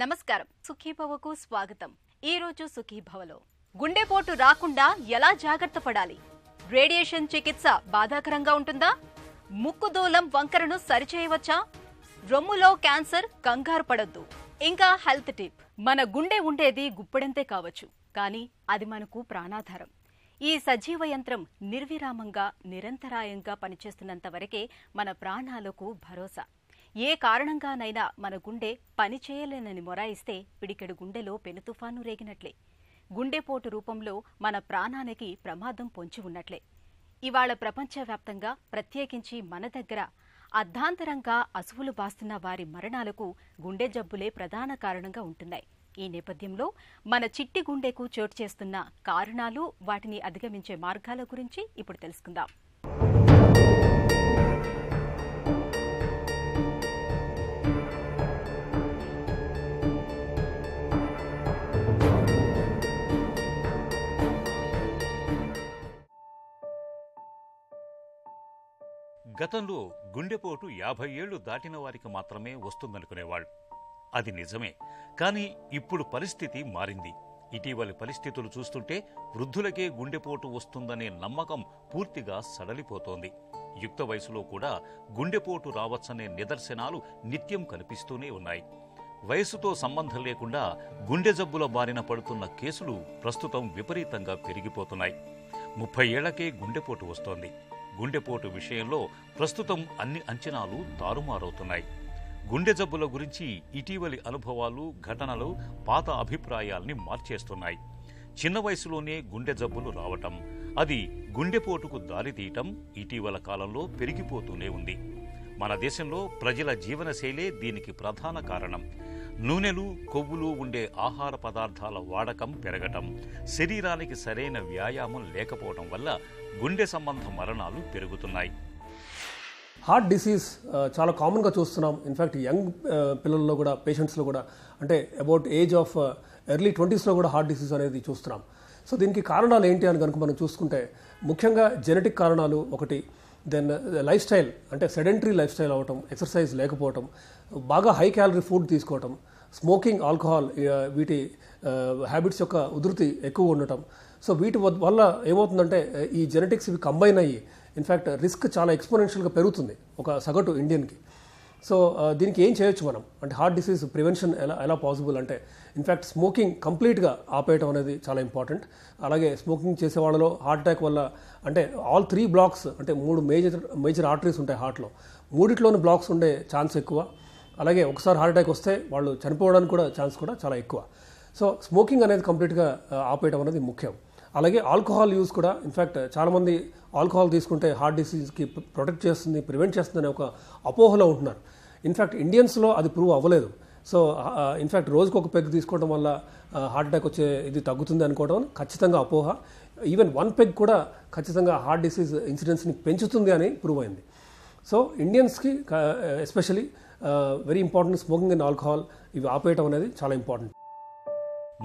నమస్కారం సుఖీభవకు స్వాగతం। ఈ రోజు సుఖీభవలో గుండెపోటు రాకుండా ఎలా జాగ్రత్త పడాలి? రేడియేషన్ చికిత్స బాధాకరంగా ఉంటుందా? ముక్కుదూలం వంకరను సరిచేయవచ్చా? రొమ్ములో క్యాన్సర్ కంగారు పడొద్దు। ఇంకా హెల్త్ టిప్, మన గుండె ఉండేది గుప్పెడంతే కావచ్చు, కానీ అది మనకు ప్రాణాధారం। ఈ సజీవ యంత్రం నిర్విరామంగా నిరంతరాయంగా పనిచేస్తున్నంత వరకే మన ప్రాణాలకు భరోసా। ఏ కారణంగానైనా మన గుండె పని చేయలేనని మొరాయిస్తే పిడికెడు గుండెలో పెనుతుఫాను రేగినట్లే। గుండెపోటు రూపంలో మన ప్రాణానికి ప్రమాదం పొంచి ఉన్నట్లే। ఇవాళ ప్రపంచవ్యాప్తంగా ప్రత్యేకించి మన దగ్గర అర్ధాంతరంగా అసువులు బాస్తున్న వారి మరణాలకు గుండె జబ్బులే ప్రధాన కారణంగా ఉంటున్నాయి। ఈ నేపథ్యంలో మన చిట్టి గుండెకు చోటు చేస్తున్న కారణాలు, వాటిని అధిగమించే మార్గాల గురించి ఇప్పుడు తెలుసుకుందాం। గతంలో గుండెపోటు 50 ఏళ్లు దాటిన వారికి మాత్రమే వస్తుందనుకునేవాళ్ళు। అది నిజమే, కానీ ఇప్పుడు పరిస్థితి మారింది। ఇటీవలి పరిస్థితులు చూస్తుంటే వృద్ధులకే గుండెపోటు వస్తుందనే నమ్మకం పూర్తిగా సడలిపోతోంది। యుక్త వయసులో కూడా గుండెపోటు రావచ్చనే నిదర్శనాలు నిత్యం కనిపిస్తూనే ఉన్నాయి। వయసుతో సంబంధం లేకుండా గుండె జబ్బుల బారిన పడుతున్న కేసులు ప్రస్తుతం విపరీతంగా పెరిగిపోతున్నాయి। 30 ఏళ్లకే గుండెపోటు వస్తోంది। గుండెపోటు విషయంలో ప్రస్తుతం అన్ని అంచనాలు తారుమారవుతున్నాయి। గుండె జబ్బుల గురించి ఇటీవలి అనుభవాలు, ఘటనలు పాత అభిప్రాయాల్ని మార్చేస్తున్నాయి। చిన్న వయసులోనే గుండె జబ్బులు రావటం, అది గుండెపోటుకు దారితీయటం ఇటీవల కాలంలో పెరిగిపోతూనే ఉంది। మన దేశంలో ప్రజల జీవనశైలే దీనికి ప్రధాన కారణం। నూనెలు, కొవ్వులు ఉండే ఆహార పదార్థాల వాడకం పెరగటం, శరీరానికి సరైన వ్యాయామం లేకపోవడం వల్ల గుండె సంబంధ మరణాలు పెరుగుతున్నాయి। హార్ట్ డిసీజ్ చాలా కామన్గా చూస్తున్నాం। ఇన్ఫ్యాక్ట్ యంగ్ పిల్లల్లో కూడా, పేషెంట్స్లో కూడా, అంటే అబౌట్ ఏజ్ ఆఫ్ ఎర్లీ 20స్లో కూడా హార్ట్ డిసీజ్ అనేది చూస్తున్నాం। సో దీనికి కారణాలు ఏంటి అని కనుక మనం చూసుకుంటే ముఖ్యంగా జెనెటిక్ కారణాలు ఒకటి, దెన్ లైఫ్ స్టైల్, అంటే సెడెంటరీ లైఫ్ స్టైల్ అవ్వటం, ఎక్సర్సైజ్ లేకపోవటం, బాగా హై క్యాలరీ ఫుడ్ తీసుకోవటం, స్మోకింగ్, ఆల్కహాల్, వీటి హ్యాబిట్స్ యొక్క ఉధృతి ఎక్కువ ఉండటం। సో వీటి వల్ల ఏమవుతుందంటే ఈ జెనెటిక్స్ ఇవి కంబైన్ అయ్యి ఇన్ఫ్యాక్ట్ రిస్క్ చాలా ఎక్స్పోనెన్షియల్గా పెరుగుతుంది ఒక సగటు ఇండియన్కి। సో దీనికి ఏం చేయొచ్చు మనం అంటే హార్ట్ డిసీజ్ ప్రివెన్షన్ ఎలా పాసిబుల్ అంటే ఇన్ఫ్యాక్ట్ స్మోకింగ్ కంప్లీట్గా ఆపేయటం అనేది చాలా ఇంపార్టెంట్। అలాగే స్మోకింగ్ చేసే వాళ్ళలో హార్ట్ అటాక్ వల్ల అంటే ఆల్ 3 బ్లాక్స్, అంటే 3 మేజర్ ఆర్టరీస్ ఉంటాయి హార్ట్లో, మూడిట్లోని బ్లాక్స్ ఉండే ఛాన్స్ ఎక్కువ। అలాగే ఒకసారి హార్ట్ అటాక్ వస్తే వాళ్ళు చనిపోవడానికి కూడా ఛాన్స్ కూడా చాలా ఎక్కువ। సో స్మోకింగ్ అనేది కంప్లీట్గా ఆపేయటం అనేది ముఖ్యం। అలాగే ఆల్కహాల్ యూజ్ కూడా, ఇన్ఫ్యాక్ట్ చాలామంది ఆల్కహాల్ తీసుకుంటే హార్ట్ డిసీజ్కి ప్రొటెక్ట్ చేస్తుంది, ప్రివెంట్ చేస్తుందనే ఒక అపోహలో ఉంటున్నారు। ఇన్ఫ్యాక్ట్ ఇండియన్స్లో అది ప్రూవ్ అవ్వలేదు। సో ఇన్ఫ్యాక్ట్ రోజుకు ఒక పెగ్ తీసుకోవడం వల్ల హార్ట్ అటాక్ వచ్చే ఇది తగ్గుతుంది అనుకోవడం ఖచ్చితంగా అపోహ। ఈవెన్ 1 పెగ్ కూడా ఖచ్చితంగా హార్ట్ డిసీజ్ ఇన్సిడెన్స్ని పెంచుతుంది అని ప్రూవ్ అయింది। సో ఇండియన్స్కి especially very important smoking and alcohol, ఇవి ఆపేయటం అనేది చాలా ఇంపార్టెంట్।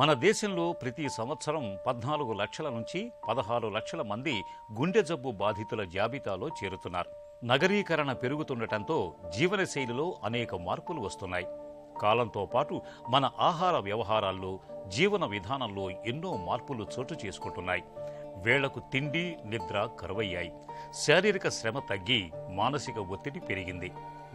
మన దేశంలో ప్రతి సంవత్సరం 14 లక్షల నుంచి 16 లక్షల మంది గుండె జబ్బు బాధితుల జాబితాలో చేరుతున్నారు। నగరీకరణ పెరుగుతుండటంతో జీవనశైలిలో అనేక మార్పులు వస్తున్నాయి। కాలంతో పాటు మన ఆహార వ్యవహారాల్లో, జీవన విధానంలో ఎన్నో మార్పులు చోటు చేసుకుంటున్నాయి। వేళకు తిండి, నిద్ర కరువయ్యాయి, శారీరక శ్రమ తగ్గి మానసిక ఒత్తిడి పెరిగింది,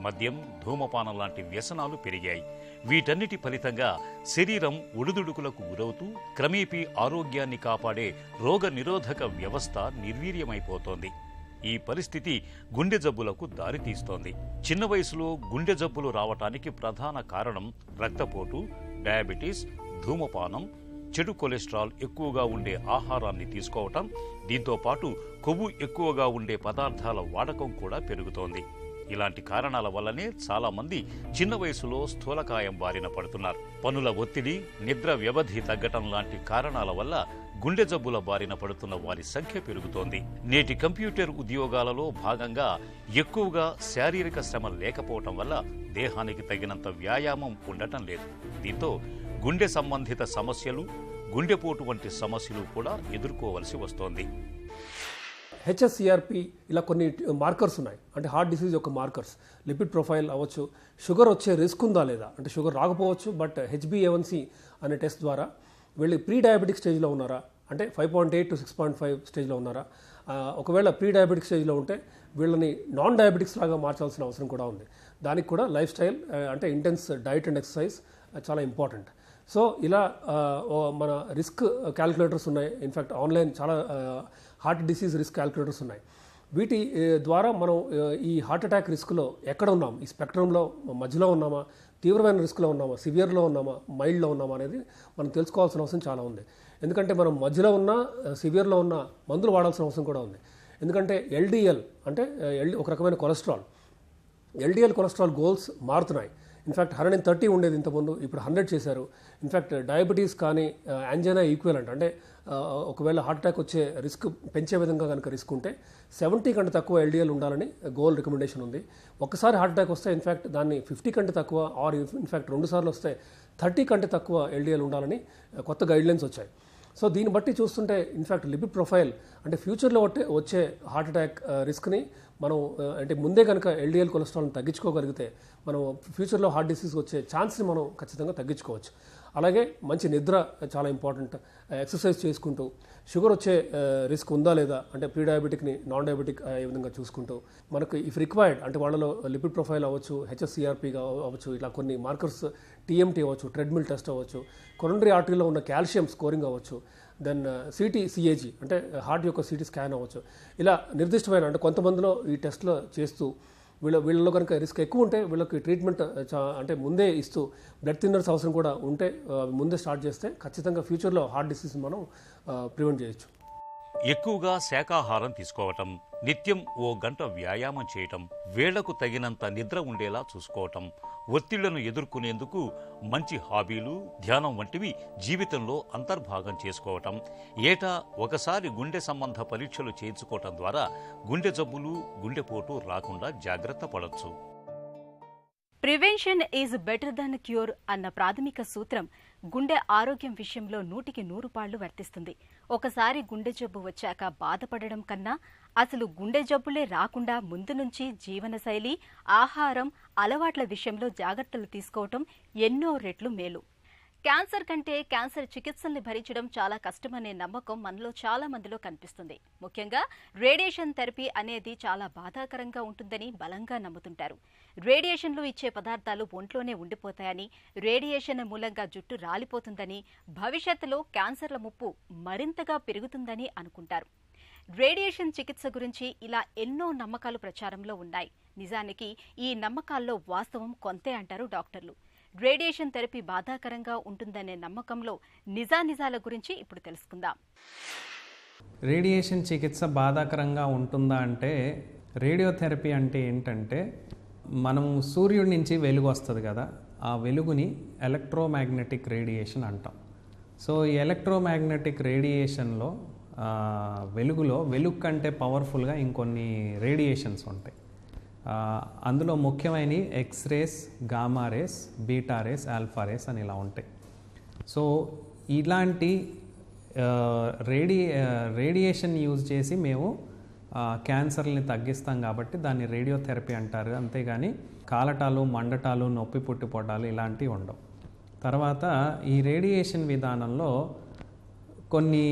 మద్యం, ధూమపానం లాంటి వ్యసనాలు పెరిగాయి। వీటన్నిటి ఫలితంగా శరీరం ఒడిదుడుకులకు గురవుతూ క్రమేపీ ఆరోగ్యాన్ని కాపాడే రోగ నిరోధక వ్యవస్థ నిర్వీర్యమైపోతోంది। ఈ పరిస్థితి గుండె జబ్బులకు దారితీస్తోంది। చిన్న వయసులో గుండె జబ్బులు రావటానికి ప్రధాన కారణం రక్తపోటు, డయాబెటీస్, ధూమపానం, చెడు కొలెస్ట్రాల్ ఎక్కువగా ఉండే ఆహారాన్ని తీసుకోవటం, దీంతో పాటు కొవ్వు ఎక్కువగా ఉండే పదార్థాల వాడకం కూడా పెరుగుతోంది। ఇలాంటి కారణాల వల్లనే చాలా మంది చిన్న వయసులో స్థూలకాయం బారిన పడుతున్నారు। పనుల ఒత్తిడి, నిద్ర వ్యవధి తగ్గటం లాంటి కారణాల వల్ల గుండె జబ్బుల బారిన పడుతున్న వారి సంఖ్య పెరుగుతోంది। నేటి కంప్యూటర్ ఉద్యోగాలలో భాగంగా ఎక్కువగా శారీరక శ్రమ లేకపోవటం వల్ల దేహానికి తగినంత వ్యాయామం ఉండటం లేదు। దీంతో గుండె సంబంధిత సమస్యలు, గుండెపోటు వంటి సమస్యలు కూడా ఎదుర్కోవలసి వస్తోంది। హెచ్ఎస్సిఆర్పి ఇలా కొన్ని మార్కర్స్ ఉన్నాయి, అంటే హార్ట్ డిసీజ్ యొక్క మార్కర్స్. లిపిడ్ ప్రొఫైల్ అవ్వచ్చు, షుగర్ వచ్చే రిస్క్ ఉందా లేదా, అంటే షుగర్ రాకపోవచ్చు బట్ హెచ్బిఏవన్సి అనే టెస్ట్ ద్వారా వీళ్ళు ప్రీ డయాబెటిక్ స్టేజ్లో ఉన్నారా, అంటే 5.8 to 6.5 స్టేజ్లో ఉన్నారా. ఒకవేళ ప్రీ డయాబెటిక్ స్టేజ్లో ఉంటే వీళ్ళని నాన్ డయాబెటిక్స్ లాగా మార్చాల్సిన అవసరం కూడా ఉంది. దానికి కూడా లైఫ్ స్టైల్ అంటే ఇంటెన్స్ డైట్ అండ్ ఎక్సర్సైజ్ చాలా ఇంపార్టెంట్. సో ఇలా మన రిస్క్ క్యాలిక్యులేటర్స్ ఉన్నాయి. ఇన్ఫ్యాక్ట్ ఆన్లైన్ చాలా హార్ట్ డిసీజ్ రిస్క్ క్యాలిక్యులేటర్స్ ఉన్నాయి. వీటి ద్వారా మనం ఈ హార్ట్ అటాక్ రిస్క్లో ఎక్కడ ఉన్నాం, ఈ స్పెక్ట్రంలో మధ్యలో ఉన్నామా, తీవ్రమైన రిస్క్లో ఉన్నామా, సివియర్లో ఉన్నామా, మైల్డ్లో ఉన్నామా అనేది మనం తెలుసుకోవాల్సిన అవసరం చాలా ఉంది. ఎందుకంటే మనం మధ్యలో ఉన్న సివియర్లో ఉన్న మందులు వాడాల్సిన అవసరం కూడా ఉంది. ఎందుకంటే ఎల్డిఎల్ అంటే ఒక రకమైన కొలెస్ట్రాల్, ఎల్డిఎల్ కొలెస్ట్రాల్ గోల్స్ మారుతున్నాయి. ఇన్ఫ్యాక్ట్ 130 ఉండేది ఇంతకుముందు, ఇప్పుడు 100 చేశారు. ఇన్ఫ్యాక్ట్ డయాబెటీస్ కానీ యాంజైనా ఈక్వలెంట్, అంటే ఒకవేళ హార్ట్ అటాక్ వచ్చే రిస్క్ పెంచే విధంగా కనుక రిస్క్ ఉంటే 70 కంటే తక్కువ ఎల్డిఎల్ ఉండాలని గోల్ రికమెండేషన్ ఉంది. ఒక్కసారి హార్ట్ అటాక్ వస్తే ఇన్ఫ్యాక్ట్ దాన్ని 50 కంటే తక్కువ, ఆర్ ఇన్ఫ్యాక్ట్ 2 సార్లు వస్తే 30 కంటే తక్కువ ఎల్డిఎల్ ఉండాలని కొత్త గైడ్లైన్స్ వచ్చాయి. సో దీన్ని బట్టి చూస్తుంటే ఇన్ఫ్యాక్ట్ లిపిడ్ ప్రొఫైల్ అంటే ఫ్యూచర్లో వచ్చే హార్ట్ అటాక్ రిస్క్ని మనం అంటే ముందే కనుక ఎల్డిఎల్ కొలెస్ట్రాల్ని తగ్గించుకోగలిగితే మనం ఫ్యూచర్లో హార్ట్ డిసీజ్ వచ్చే ఛాన్స్ని మనం ఖచ్చితంగా తగ్గించుకోవచ్చు. అలాగే మంచి నిద్ర చాలా ఇంపార్టెంట్. ఎక్సర్సైజ్ చేసుకుంటూ షుగర్ వచ్చే రిస్క్ ఉందా లేదా, అంటే ప్రీ డయాబెటిక్ని నాన్ డయాబెటిక్ ఈ విధంగా చూసుకుంటూ మనకు ఇఫ్ రిక్వైర్డ్ అంటే వాళ్ళలో లిపిడ్ ప్రొఫైల్ అవ్వచ్చు, హెచ్ఎస్సిఆర్పి అవ్వచ్చు, ఇలా కొన్ని మార్కర్స్ టీఎంటీ అవ్వచ్చు, ట్రెడ్మిల్ టెస్ట్ అవ్వచ్చు, కొరనరీ ఆర్టరీలో ఉన్న కాల్షియం స్కోరింగ్ అవ్వచ్చు, దెన్ సిఏజీ అంటే హార్ట్ యొక్క సిటీ స్కాన్ అవ్వచ్చు. ఇలా నిర్దిష్టమైన అంటే కొంతమందిలో ఈ టెస్ట్లో చేస్తూ వీళ్ళలో కనుక రిస్క్ ఎక్కువ ఉంటే వీళ్ళకి ట్రీట్మెంట్ అంటే ముందే ఇస్తూ బ్లడ్ థిన్నర్స్ అవసరం కూడా ఉంటే ముందే స్టార్ట్ చేస్తే ఖచ్చితంగా ఫ్యూచర్లో హార్ట్ డిసీజ్ మనం ప్రివెంట్ చేయొచ్చు. ఎక్కువగా శాకాహారం తీసుకోవటం, నిత్యం 1 గంట వ్యాయామం చేయటం, వేళకు తగినంత నిద్ర ఉండేలా చూసుకోవటం, ఒత్తిళ్లను ఎదుర్కొనేందుకు మంచి హాబీలు, ధ్యానం వంటివి జీవితంలో అంతర్భాగం చేసుకోవటం, ఏటా ఒకసారి గుండె సంబంధ పరీక్షలు చేయించుకోవటం ద్వారా గుండె జబ్బులు, గుండెపోటు రాకుండా జాగ్రత్త పడొచ్చు. Prevention is better than cure అన్న ప్రాథమిక సూత్రం గుండె ఆరోగ్యం విషయంలో 100కి 100 పాళ్లు వర్తిస్తుంది. ఒకసారి గుండె జబ్బు వచ్చాక బాధపడడం కన్నా అసలు గుండె జబ్బులే రాకుండా ముందు నుంచి జీవనశైలి, ఆహారం, అలవాట్ల విషయంలో జాగ్రత్తలు తీసుకోవటం ఎన్నో రెట్లు మేలు. క్యాన్సర్ కంటే క్యాన్సర్ చికిత్సల్ని భరించడం చాలా కష్టమనే నమ్మకం మనలో చాలా మందిలో కనిపిస్తుంది. ముఖ్యంగా రేడియేషన్ థెరపీ అనేది చాలా బాధాకరంగా ఉంటుందని బలంగా నమ్ముతుంటారు. రేడియేషన్లు ఇచ్చే పదార్థాలు ఒంట్లోనే ఉండిపోతాయని, రేడియేషన్ మూలంగా జుట్టు రాలిపోతుందని, భవిష్యత్తులో క్యాన్సర్ల ముప్పు మరింతగా పెరుగుతుందని అనుకుంటారు. రేడియేషన్ చికిత్స గురించి ఇలా ఎన్నో నమ్మకాలు ప్రచారంలో ఉన్నాయి. నిజానికి ఈ నమ్మకాల్లో వాస్తవం కొంతే అంటారు డాక్టర్లు. రేడియేషన్ థెరపీ బాధాకరంగా ఉంటుందనే నమ్మకంలో నిజానిజాల గురించి ఇప్పుడు తెలుసుకుందాం. రేడియేషన్ చికిత్స బాధాకరంగా ఉంటుందా అంటే, రేడియోథెరపీ అంటే ఏంటంటే మనం సూర్యుడి నుంచి వెలుగు వస్తుంది కదా, ఆ వెలుగుని ఎలక్ట్రోమాగ్నెటిక్ రేడియేషన్ అంటాం. సో ఈ ఎలక్ట్రోమాగ్నెటిక్ రేడియేషన్లో వెలుగు కంటే పవర్ఫుల్గా ఇంకొన్ని రేడియేషన్స్ ఉంటాయి. అందులో ముఖ్యమైనవి X rays, gamma rays, beta rays, alpha rays అని ఇలా ఉంటాయి. సో ఇలాంటి రేడియేషన్ యూజ్ చేసి మేము క్యాన్సర్ని తగ్గిస్తాం కాబట్టి దాన్ని రేడియోథెరపీ అంటారు. అంతేగాని కాలటాలు, మండటాలు, నొప్పి పుట్టిపోవటాలు ఇలాంటివి ఉండవు. తర్వాత ఈ రేడియేషన్ విధానంలో కొన్ని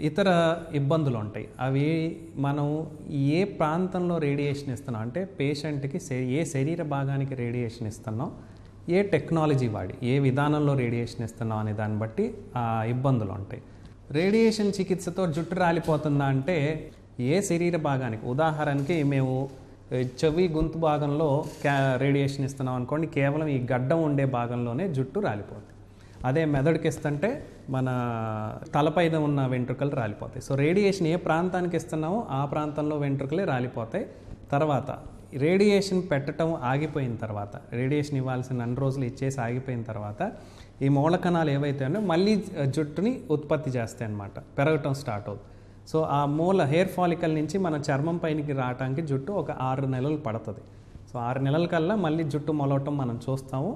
ఇతర ఇబ్బందులు ఉంటాయి. అవి మనం ఏ ప్రాంతంలో రేడియేషన్ ఇస్తున్నాం అంటే పేషెంట్కి ఏ శరీర భాగానికి రేడియేషన్ ఇస్తున్నాం, ఏ టెక్నాలజీ వాడి ఏ విధానంలో రేడియేషన్ ఇస్తున్నాం అనే దాన్ని బట్టి ఆ ఇబ్బందులు ఉంటాయి. రేడియేషన్ చికిత్సతో జుట్టు రాలిపోతుందా అంటే ఏ శరీర భాగానికి, ఉదాహరణకి మేము చెవి గొంతు భాగంలో రేడియేషన్ ఇస్తున్నాం అనుకోండి, కేవలం ఈ గడ్డం ఉండే భాగంలోనే జుట్టు రాలిపోతుంది. అదే మెదడుకి ఇస్తుంటే మన తలపైన ఉన్న వెంట్రుకలు రాలిపోతాయి. సో రేడియేషన్ ఏ ప్రాంతానికి ఇస్తున్నామో ఆ ప్రాంతంలో వెంట్రుకలే రాలిపోతాయి. తర్వాత రేడియేషన్ పెట్టడం ఆగిపోయిన తర్వాత, రేడియేషన్ ఇవ్వాల్సిన 2 రోజులు ఇచ్చేసి ఆగిపోయిన తర్వాత ఈ మూల కణాలు ఏవైతే ఉన్నాయో మళ్ళీ జుట్టుని ఉత్పత్తి చేస్తాయి అన్నమాట, పెరగటం స్టార్ట్ అవుతుంది. సో ఆ మూల హెయిర్ ఫాలికల్ నుంచి మన చర్మం పైనకి రావడానికి జుట్టు ఒక 6 నెలలు పడుతుంది. సో 6 నెలల కల్లా మళ్ళీ జుట్టు మొలవటం మనం చూస్తాము.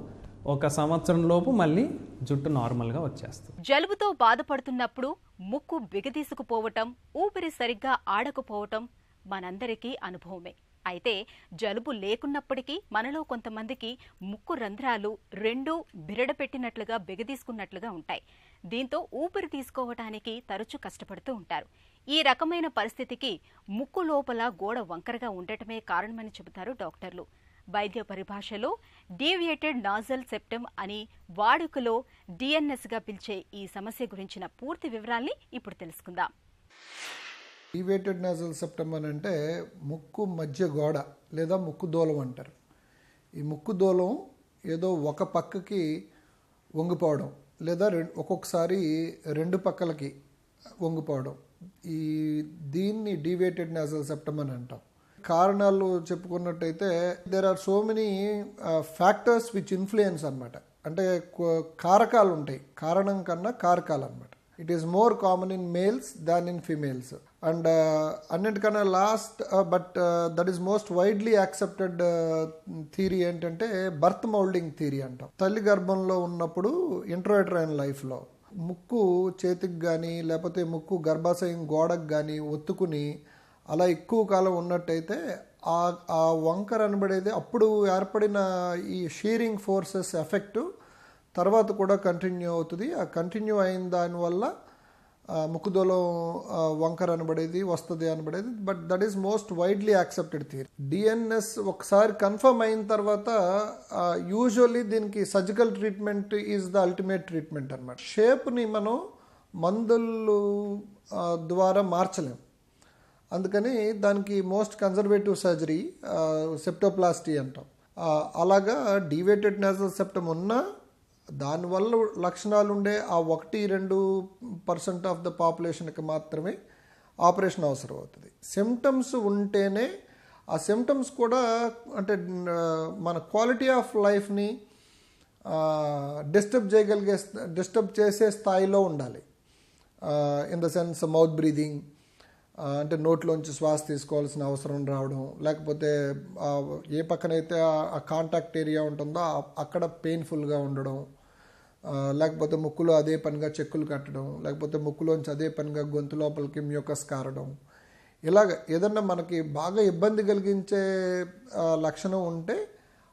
1 సంవత్సరం లోపు మళ్ళీ జుట్టు నార్మల్గా వచ్చేస్తుంది. జలుబుతో బాధపడుతున్నప్పుడు ముక్కు బిగదీసుకుపోవటం, ఊపిరి సరిగ్గా ఆడకపోవటం మనందరికీ అనుభవమే. అయితే జలుబు లేకున్నప్పటికీ మనలో కొంతమందికి ముక్కు రంధ్రాలు రెండూ బిరడపెట్టినట్లుగా బిగదీసుకున్నట్లుగా ఉంటాయి. దీంతో ఊపిరి తీసుకోవటానికి తరచూ కష్టపడుతూ ఉంటారు. ఈ రకమైన పరిస్థితికి ముక్కు లోపల గోడ వంకరగా ఉండటమే కారణమని చెబుతారు డాక్టర్లు. వైద్య పరిభాషలో డీవియేటెడ్ నాజల్ సెప్టమ్ అని, వాడుకలో డిఎన్ఎస్గా పిలిచే ఈ సమస్య గురించిన పూర్తి వివరాల్ని ఇప్పుడు తెలుసుకుందాం. డీవియేటెడ్ నాజల్ సెప్టమ్ అని అంటే ముక్కు మధ్య గోడ లేదా ముక్కు దూలం అంటారు. ఈ ముక్కు దూలం ఏదో ఒక పక్కకి వంగిపోవడం లేదా ఒక్కొక్కసారి 2 పక్కలకి వంగిపోవడం, దీన్ని డీవియేటెడ్ నాజల్ సెప్టమ్ అని అంటాం. కారణాలు చెప్పుకున్నట్టయితే there are so many factors which influence అనమాట. అంటే కారకాలు ఉంటాయి, కారణం కన్నా కారకాలు అనమాట. It is more common in males than in females. And అన్నిటికన్నా last but that is most widely accepted theory ఏంటంటే బర్త్ మౌల్డింగ్ థియరీ అంటాం. తల్లి గర్భంలో ఉన్నప్పుడు ఇంట్రోయూటరైన్ లైఫ్లో ముక్కు చేతికి కానీ లేకపోతే ముక్కు గర్భాశయం గోడకు కానీ ఒత్తుకుని అలా ఎక్కువ కాలం ఉన్నట్టయితే ఆ వంకర అనబడేది అప్పుడు ఏర్పడిన ఈ షీరింగ్ ఫోర్సెస్ ఎఫెక్టు తర్వాత కూడా కంటిన్యూ అవుతుంది. ఆ కంటిన్యూ అయిన దానివల్ల ముక్కుదూలం వంకర అనబడేది వస్తుంది అనబడేది. But that is most widely accepted theory. DNS ఒకసారి కన్ఫర్మ్ అయిన తర్వాత యూజువల్లీ దీనికి surgical treatment is the ultimate treatment అనమాట. షేప్ని మనం మందులు ద్వారా మార్చలేం. అందుకని దానికి మోస్ట్ కన్జర్వేటివ్ సర్జరీ సెప్టోప్లాస్టీ అంటాం. అలాగా డీవియేటెడ్ నాజల్ సెప్టమ్ ఉన్నా దానివల్ల లక్షణాలు ఉండే ఆ 1-2% ఆఫ్ ద పాపులేషన్కి మాత్రమే ఆపరేషన్ అవసరం అవుతుంది. సిమ్టమ్స్ ఉంటేనే ఆ సిమ్టమ్స్ కూడా అంటే మన క్వాలిటీ ఆఫ్ లైఫ్ని డిస్టర్బ్ చేసే స్థాయిలో ఉండాలి. In the sense mouth breathing, అంటే నోట్లోంచి శ్వాస తీసుకోవాల్సిన అవసరం రావడం, లేకపోతే ఏ పక్కనైతే ఆ కాంటాక్ట్ ఏరియా ఉంటుందో అక్కడ పెయిన్ఫుల్గా ఉండడం, లేకపోతే ముక్కులో అదే పనిగా చెక్కులు కట్టడం, లేకపోతే ముక్కులోంచి అదే పనిగా గొంతు లోపలికి మ్యూకస్ కారడం, ఇలాగ ఏదన్నా మనకి బాగా ఇబ్బంది కలిగించే లక్షణం ఉంటే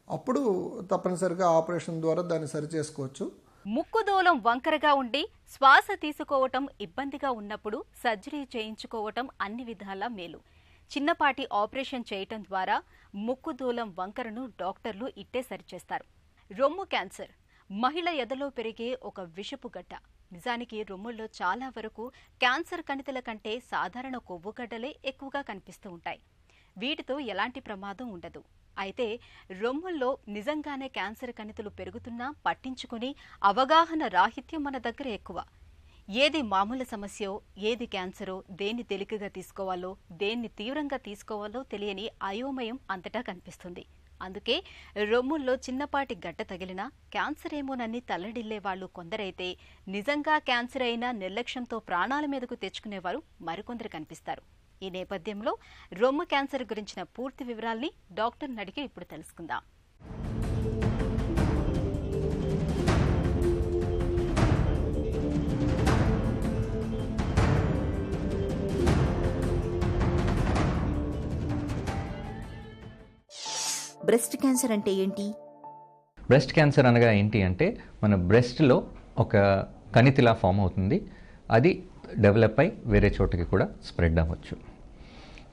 అప్పుడు తప్పనిసరిగా ఆపరేషన్ ద్వారా దాన్ని సరిచేసుకోవచ్చు. ముక్కుదూలం వంకరగా ఉండి శ్వాస తీసుకోవటం ఇబ్బందిగా ఉన్నప్పుడు సర్జరీ చేయించుకోవటం అన్ని విధాలా మేలు. చిన్నపాటి ఆపరేషన్ చేయటం ద్వారా ముక్కుదూలం వంకరను డాక్టర్లు ఇట్టే సరిచేస్తారు. రొమ్ము క్యాన్సర్ మహిళ ఎదలో పెరిగే ఒక విషపు గడ్డ. నిజానికి రొమ్ముల్లో చాలా వరకు క్యాన్సర్ కణితుల కంటే సాధారణ కొవ్వుగడ్డలే ఎక్కువగా కనిపిస్తూ ఉంటాయి. వీటితో ఎలాంటి ప్రమాదం ఉండదు. అయితే రొమ్ముల్లో నిజంగానే క్యాన్సర్ కణితులు పెరుగుతున్నా పట్టించుకుని అవగాహన రాహిత్యం మన దగ్గర ఎక్కువ. ఏది మామూలు సమస్యో, ఏది క్యాన్సరో, దేన్ని తేలికగా తీసుకోవాలో, దేన్ని తీవ్రంగా తీసుకోవాలో తెలియని అయోమయం అంతటా కనిపిస్తుంది. అందుకే రొమ్ముల్లో చిన్నపాటి గడ్డ తగిలినా క్యాన్సర్ ఏమోనని తల్లడిల్లే వాళ్ళు కొందరైతే నిజంగా క్యాన్సర్ అయినా నిర్లక్ష్యంతో ప్రాణాల మీదకు తెచ్చుకునేవారు మరికొందరు కనిపిస్తారు. ఈ నేపథ్యంలో రొమ్ము క్యాన్సర్ గురించిన పూర్తి వివరాల్ని డాక్టర్ని అడిగి ఇప్పుడు తెలుసుకుందాం. బ్రెస్ట్ క్యాన్సర్ అంటే ఏంటి? బ్రెస్ట్ క్యాన్సర్ అనగా ఏంటి అంటే మన బ్రెస్ట్లో ఒక కణితిలా ఫామ్ అవుతుంది. అది డెవలప్ అయి వేరే చోటుకి కూడా స్ప్రెడ్ అవ్వచ్చు.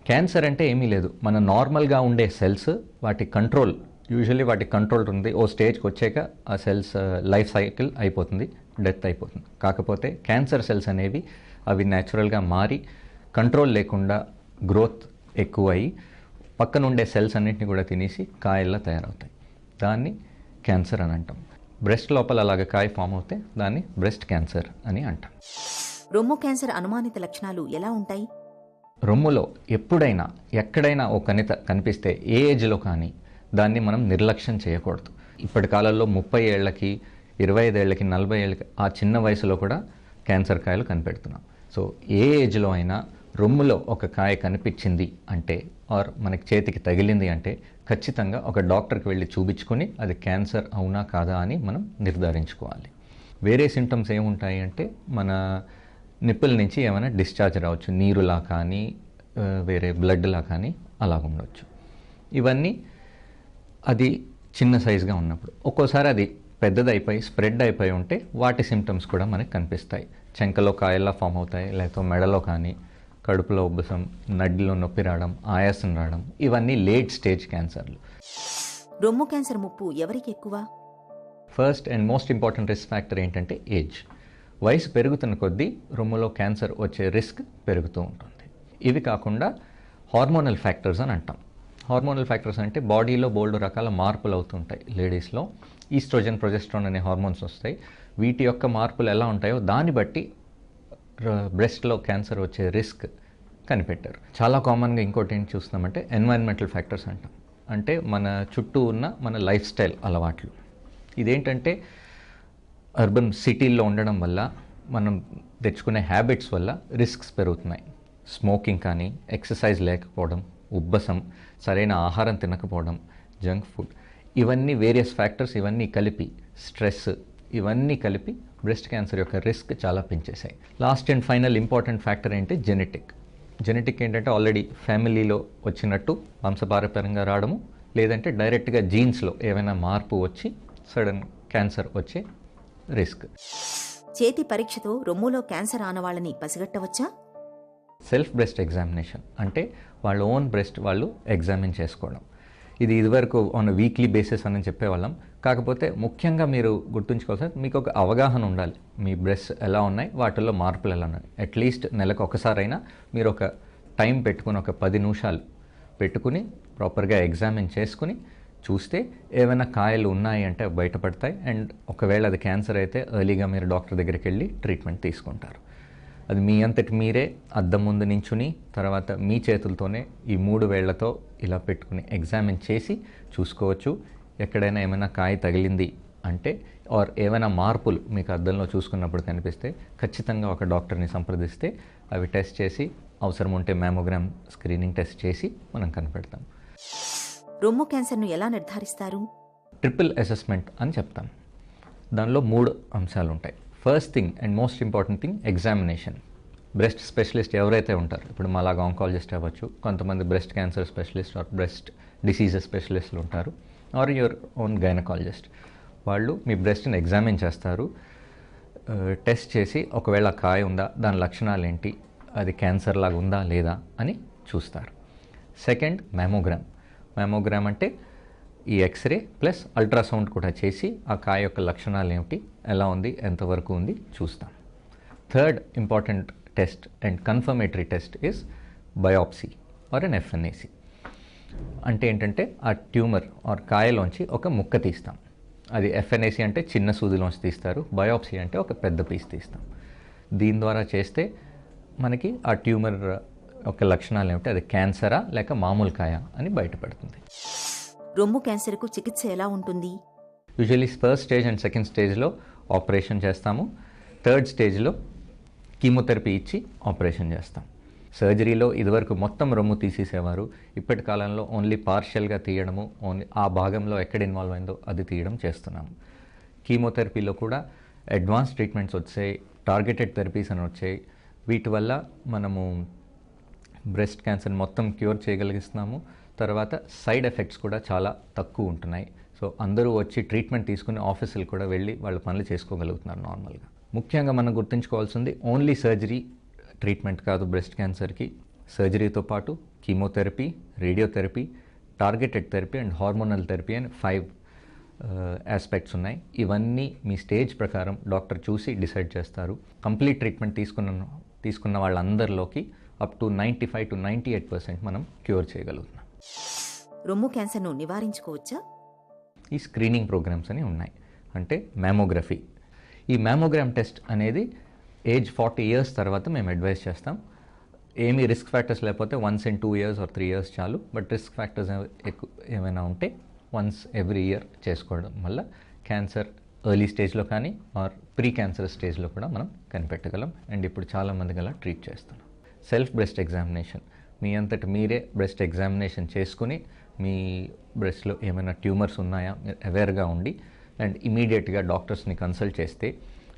క్యాన్సర్ అంటే ఏమీ లేదు, మన నార్మల్గా ఉండే సెల్స్ వాటి కంట్రోల్, యూజువల్లీ వాటి కంట్రోల్ ఉంది. ఓ స్టేజ్కి వచ్చాక ఆ సెల్స్ లైఫ్ సైకిల్ అయిపోతుంది, డెత్ అయిపోతుంది. కాకపోతే క్యాన్సర్ సెల్స్ అనేవి అవి న్యాచురల్గా మారి కంట్రోల్ లేకుండా గ్రోత్ ఎక్కువ అయ్యి పక్కన ఉండే సెల్స్ అన్నింటినీ కూడా తినేసి కాయల్లా తయారవుతాయి. దాన్ని క్యాన్సర్ అని అంటాం. బ్రెస్ట్ లోపల అలాగ కాయ ఫామ్ అవుతే దాన్ని బ్రెస్ట్ క్యాన్సర్ అని అంటాం. రొమ్ము క్యాన్సర్ అనుమానిత లక్షణాలు ఎలా ఉంటాయి? రొమ్ములో ఎప్పుడైనా ఎక్కడైనా ఓ కణిత కనిపిస్తే ఏ ఏజ్లో కానీ దాన్ని మనం నిర్లక్ష్యం చేయకూడదు. ఇప్పటి కాలంలో 30 ఏళ్లకి 25 ఏళ్ళకి 40 ఏళ్ళకి ఆ చిన్న వయసులో కూడా క్యాన్సర్ కాయలు కనిపెడుతున్నాం. సో ఏ ఏజ్లో అయినా రొమ్ములో ఒక కాయ కనిపించింది అంటే ఆర్ మనకి చేతికి తగిలింది అంటే ఖచ్చితంగా ఒక డాక్టర్కి వెళ్ళి చూపించుకొని అది క్యాన్సర్ అవునా కాదా అని మనం నిర్ధారించుకోవాలి. వేరే సిమ్టమ్స్ ఏముంటాయి అంటే మన నిప్పుల నుంచి ఏమైనా డిశ్చార్జ్ రావచ్చు, నీరులా కానీ వేరే బ్లడ్లా కానీ అలా ఉండవచ్చు. ఇవన్నీ అది చిన్న సైజుగా ఉన్నప్పుడు. ఒక్కోసారి అది పెద్దదైపోయి స్ప్రెడ్ అయిపోయి ఉంటే వాటి సిమ్టమ్స్ కూడా మనకు కనిపిస్తాయి. చెంకలో కాయల్లా ఫామ్ అవుతాయి, లేకపోతే మెడలో కానీ, కడుపులో ఉబ్బసం, నడ్డిలో నొప్పి రావడం, ఆయాసం రావడం, ఇవన్నీ లేట్ స్టేజ్ క్యాన్సర్లు. రొమ్ము క్యాన్సర్ ముప్పు ఎవరికి ఎక్కువ? First and most important risk factor ఏంటంటే ఏజ్. వయసు పెరుగుతున్న కొద్దీ రొమ్ములో క్యాన్సర్ వచ్చే రిస్క్ పెరుగుతూ ఉంటుంది. ఇవి కాకుండా హార్మోనల్ ఫ్యాక్టర్స్ అని అంటాం. హార్మోనల్ ఫ్యాక్టర్స్ అంటే బాడీలో బోల్డ్ రకాల మార్పులు అవుతుంటాయి. లేడీస్లో ఈస్ట్రోజన్, ప్రొజెస్ట్రాన్ అనే హార్మోన్స్ వస్తాయి. వీటి యొక్క మార్పులు ఎలా ఉంటాయో దాన్ని బట్టి బ్రెస్ట్లో క్యాన్సర్ వచ్చే రిస్క్ కనిపెట్టారు. చాలా కామన్గా ఇంకోటి ఏంటి చూస్తున్నామంటే ఎన్వైరన్మెంటల్ ఫ్యాక్టర్స్ అంటాం. అంటే మన చుట్టూ ఉన్న మన లైఫ్ స్టైల్ అలవాట్లు. ఇదేంటంటే అర్బన్ సిటీల్లో ఉండడం వల్ల మనం తెచ్చుకునే హ్యాబిట్స్ వల్ల రిస్క్స్ పెరుగుతున్నాయి. స్మోకింగ్ కానీ, ఎక్సర్సైజ్ లేకపోవడం, ఉబ్బసం, సరైన ఆహారం తినకపోవడం, జంక్ ఫుడ్, ఇవన్నీ వేరియస్ ఫ్యాక్టర్స్, ఇవన్నీ కలిపి స్ట్రెస్, ఇవన్నీ కలిపి బ్రెస్ట్ క్యాన్సర్ యొక్క రిస్క్ చాలా పెంచేశాయి. Last and final important factor ఏంటి జెనెటిక్. జెనెటిక్ ఏంటంటే ఆల్రెడీ ఫ్యామిలీలో వచ్చినట్టు వంశపారంపర్యంగా రావడము, లేదంటే డైరెక్ట్గా జీన్స్లో ఏమైనా మార్పు వచ్చి సడన్ క్యాన్సర్ వచ్చే రిస్క్. చేతి పరీక్షతో రొమ్ములో క్యాన్సర్ ఆనవాళ్ళని పసిగట్టవచ్చా? సెల్ఫ్ బ్రెస్ట్ ఎగ్జామినేషన్ అంటే వాళ్ళ ఓన్ బ్రెస్ట్ వాళ్ళు ఎగ్జామిన్ చేసుకోవడం. ఇది ఇదివరకు ఆన్ వీక్లీ బేసిస్ అని చెప్పేవాళ్ళం. కాకపోతే ముఖ్యంగా మీరు గుర్తుంచుకోవాల్సింది, మీకు ఒక అవగాహన ఉండాలి. మీ బ్రెస్ట్ ఎలా ఉన్నాయి, వాటిల్లో మార్పులు ఎలా ఉన్నాయి. అట్లీస్ట్ నెలకు ఒకసారైనా మీరు ఒక టైం పెట్టుకుని, ఒక 10 నిమిషాలు పెట్టుకుని ప్రాపర్గా ఎగ్జామిన్ చేసుకుని చూస్తే ఏమైనా కాయలు ఉన్నాయి అంటే బయటపడతాయి. అండ్ ఒకవేళ అది క్యాన్సర్ అయితే ఎర్లీగా మీరు డాక్టర్ దగ్గరికి వెళ్ళి ట్రీట్మెంట్ తీసుకుంటారు. అది మీ అంతటి మీరే అద్దం ముందు నించుని, తర్వాత మీ చేతులతోనే ఈ 3 వేళ్లతో ఇలా పెట్టుకుని ఎగ్జామిన్ చేసి చూసుకోవచ్చు. ఎక్కడైనా ఏమైనా కాయ తగిలింది అంటే ఆర్ ఏమైనా మార్పులు మీకు అద్దంలో చూసుకున్నప్పుడు కనిపిస్తే ఖచ్చితంగా ఒక డాక్టర్ని సంప్రదిస్తే అవి టెస్ట్ చేసి, అవసరం ఉంటే మ్యామోగ్రామ్ స్క్రీనింగ్ టెస్ట్ చేసి మనం కనిపెడతాం. రొమ్ము క్యాన్సర్ను ఎలా నిర్ధారిస్తారు? ట్రిపుల్ అసెస్మెంట్ అని చెప్తాం. దానిలో 3 అంశాలు ఉంటాయి. First thing and most important thing examination. Breast specialist ఎవరైతే ఉంటారు, ఇప్పుడు మాలాగా ఆంకాలజిస్ట్ అవ్వచ్చు, కొంతమంది breast cancer specialist or breast diseases స్పెషలిస్టులు ఉంటారు, ఆర్ యువర్ ఓన్ గైనకాలజిస్ట్. వాళ్ళు మీ బ్రెస్ట్ని ఎగ్జామిన్ చేస్తారు. టెస్ట్ చేసి ఒకవేళ కాయ ఉందా, దాని లక్షణాలు ఏంటి, అది క్యాన్సర్ లాగా ఉందా లేదా అని చూస్తారు. Second mammogram. మ్యామోగ్రామ్ అంటే ఈ ఎక్స్రే ప్లస్ అల్ట్రాసౌండ్ కూడా చేసి ఆ కాయ యొక్క లక్షణాలు ఏమిటి, ఎలా ఉంది, ఎంతవరకు ఉంది చూస్తాం. Third important test and confirmatory test is biopsy or N FNAC. అంటే ఏంటంటే ఆ ట్యూమర్ ఆర్ కాయలోంచి ఒక ముక్క తీస్తాం. అది ఎఫ్ఎన్ఏసి అంటే చిన్న సూదిలోంచి తీస్తారు, బయాప్సీ అంటే ఒక పెద్ద పీస్ తీస్తాం. దీని ద్వారా చేస్తే మనకి ఆ ట్యూమర్ యొక్క లక్షణాలు ఏమిటి, అది క్యాన్సరా లేక మామూలు కాయ అని బయటపడుతుంది. రొమ్ము క్యాన్సర్కు చికిత్స ఎలా ఉంటుంది? Usually first stage and second స్టేజ్లో ఆపరేషన్ చేస్తాము. థర్డ్ స్టేజ్లో కీమోథెరపీ ఇచ్చి ఆపరేషన్ చేస్తాం. సర్జరీలో ఇదివరకు మొత్తం రొమ్ము తీసేసేవారు. ఇప్పటి కాలంలో ఓన్లీ పార్షియల్గా తీయడము, ఓన్లీ ఆ భాగంలో ఎక్కడ ఇన్వాల్వ్ అయిందో అది తీయడం చేస్తున్నాము. కీమోథెరపీలో కూడా అడ్వాన్స్ ట్రీట్మెంట్స్ వచ్చాయి, టార్గెటెడ్ థెరపీస్ అని వచ్చాయి. వీటి వల్ల మనము బ్రెస్ట్ క్యాన్సర్ మొత్తం క్యూర్ చేయగలిగిస్తున్నాము. తర్వాత సైడ్ ఎఫెక్ట్స్ కూడా చాలా తక్కువ ఉంటున్నాయి. సో అందరూ వచ్చి ట్రీట్మెంట్ తీసుకుని ఆఫీసులు కూడా వెళ్ళి వాళ్ళ పనులు చేసుకోగలుగుతున్నారు నార్మల్గా. ముఖ్యంగా మనం గుర్తుంచుకోవాల్సింది ఓన్లీ సర్జరీ ట్రీట్మెంట్ కాదు బ్రెస్ట్ క్యాన్సర్కి. సర్జరీతో పాటు chemotherapy, radiotherapy, targeted therapy and hormonal therapy అని 5 ఆస్పెక్ట్స్ ఉన్నాయి. ఇవన్నీ మీ స్టేజ్ ప్రకారం డాక్టర్ చూసి డిసైడ్ చేస్తారు. కంప్లీట్ ట్రీట్మెంట్ తీసుకున్న వాళ్ళందరిలోకి అప్ టు 95 to 98% మనం క్యూర్ చేయగలుగుతున్నాం. రొమ్ము క్యాన్సర్ను నివారించుకోవచ్చా? ఈ స్క్రీనింగ్ ప్రోగ్రామ్స్ అని ఉన్నాయి. అంటే మ్యామోగ్రఫీ. ఈ మ్యామోగ్రామ్ టెస్ట్ అనేది ఏజ్ 40 years తర్వాత మేము అడ్వైస్ చేస్తాం. ఏమీ రిస్క్ ఫ్యాక్టర్స్ లేకపోతే once in 2 years or 3 years చాలు. బట్ రిస్క్ ఫ్యాక్టర్స్ ఏమైనా ఉంటే once every year చేసుకోవడం వల్ల క్యాన్సర్ ఎర్లీ స్టేజ్లో కానీ ఆర్ ప్రీ క్యాన్సర్ స్టేజ్లో కూడా మనం కనిపెట్టగలం. అండ్ ఇప్పుడు చాలామంది గల ట్రీట్ చేస్తున్నాం. Self breast examination. మీ అంతటి మీరే బ్రెస్ట్ ఎగ్జామినేషన్ చేసుకుని మీ బ్రెస్ట్లో ఏమైనా ట్యూమర్స్ ఉన్నాయా మీరు అవేర్గా ఉండి అండ్ ఇమీడియట్గా డాక్టర్స్ని కన్సల్ట్ చేస్తే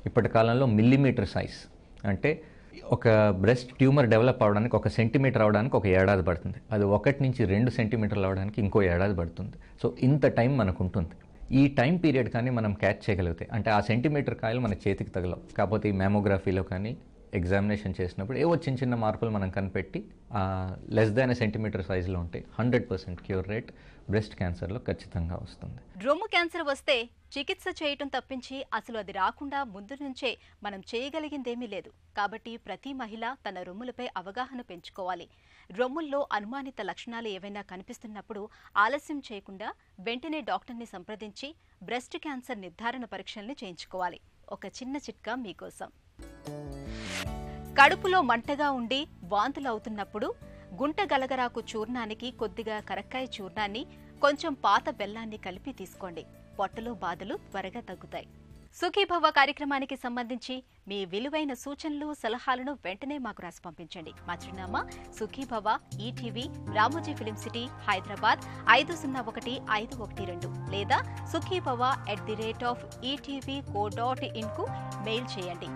ఇప్పటి కాలంలో మిల్లీమీటర్ సైజ్ అంటే ఒక బ్రెస్ట్ ట్యూమర్ డెవలప్ అవడానికి 1 సెంటీమీటర్ అవడానికి 1 ఏడాది పడుతుంది. అది 1 నుంచి 2 సెంటీమీటర్లు అవడానికి ఇంకో ఏడాది పడుతుంది. సో ఇంత టైం మనకు ఉంటుంది. ఈ టైం పీరియడ్ కానీ మనం క్యాచ్ చేయగలిగితే అంటే ఆ సెంటీమీటర్ కాయలు మన చేతికి తగలవు. కాకపోతే ఈ మ్యామోగ్రఫీలో కానీ ఎగ్జామినేషన్ చేసినప్పుడు ఏవో చిన్న మార్పులు మనం కనిపెట్టి లెస్ దాన్ సెంటీమీటర్ సైజులో ఉంటాయి. 100% క్యూర్ రేట్ బ్రెస్ట్ క్యాన్సర్లో ఖచ్చితంగా వస్తుంది. రొమ్ము క్యాన్సర్ వస్తే చికిత్స చేయటం తప్పించి అసలు అది రాకుండా ముందు నుంచే మనం చేయగలిగిందేమీ లేదు. కాబట్టి ప్రతి మహిళ తన రొమ్ములపై అవగాహన పెంచుకోవాలి. రొమ్ముల్లో అనుమానిత లక్షణాలు ఏవైనా కనిపిస్తున్నప్పుడు ఆలస్యం చేయకుండా వెంటనే డాక్టర్ని సంప్రదించి బ్రెస్ట్ క్యాన్సర్ నిర్ధారణ పరీక్షల్ని చేయించుకోవాలి. ఒక చిన్న చిట్కా మీకోసం. కడుపులో మంటగా ఉండి వాంతులు అవుతున్నప్పుడు గుంట గలగరాకు చూర్ణానికి కొద్దిగా కరక్కాయ చూర్ణాన్ని కొంచెం పాత బెల్లాన్ని కలిపి తీసుకోండి. పొట్టలో బాధలు త్వరగా తగ్గుతాయి. సుఖీభవ కార్యక్రమానికి సంబంధించి మీ విలువైన సూచనలు సలహాలను వెంటనే మాకు రాసి పంపించండి. మా చిరునామా Sukhibhava, ETV, Ramoji film city, Hyderabad 501512 లేదా sukhibhava@etv.co.in కు మెయిల్ చేయండి.